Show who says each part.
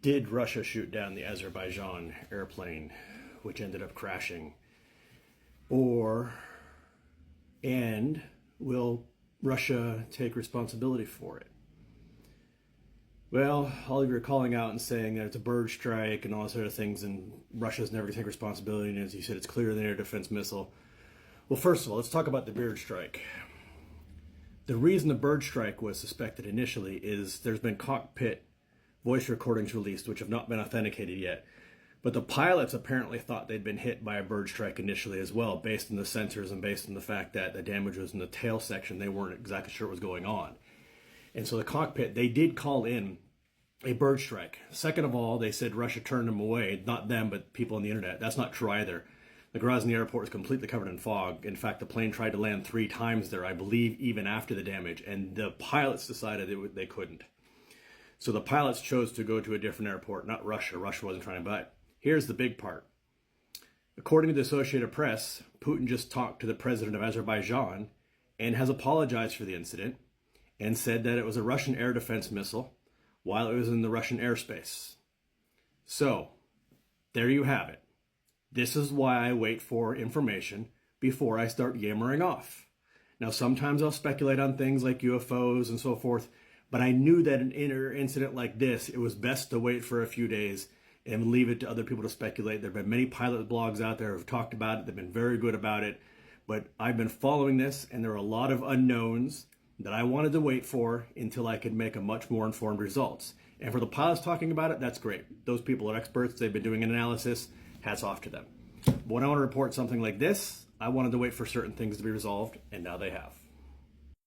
Speaker 1: Did Russia shoot down the Azerbaijan airplane, which ended up crashing? And will Russia take responsibility for it? Well, all of you are calling out and saying that it's a bird strike and all those sort of things, and Russia's never going to take responsibility, and as you said, it's clearer than an air defense missile. Well, first of all, let's talk about the bird strike. The reason the bird strike was suspected initially is there's been cockpit voice recordings released which have not been authenticated yet. But the pilots apparently thought they'd been hit by a bird strike initially as well, based on the sensors and based on the fact that the damage was in the tail section. They weren't exactly sure what was going on. And so the cockpit, they did call in a bird strike. Second of all, they said Russia turned them away. Not them, but people on the internet. That's not true either. The Grozny airport is completely covered in fog. In fact, the plane tried to land 3 times there, I believe, even after the damage. And the pilots decided they couldn't. So the pilots chose to go to a different airport, not Russia. Russia wasn't trying to buy it. Here's the big part. According to the Associated Press, Putin just talked to the president of Azerbaijan and has apologized for the incident and said that it was a Russian air defense missile while it was in the Russian airspace. So, there you have it. This is why I wait for information before I start yammering off. Now, sometimes I'll speculate on things like UFOs and so forth, but I knew that an incident like this, it was best to wait for a few days and leave it to other people to speculate. There have been many pilot blogs out there who have talked about it. They've been very good about it. But I've been following this, and there are a lot of unknowns that I wanted to wait for until I could make a much more informed results. And for the pilots talking about it, that's great. Those people are experts. They've been doing an analysis. Hats off to them. But when I want to report something like this, I wanted to wait for certain things to be resolved, and now they have.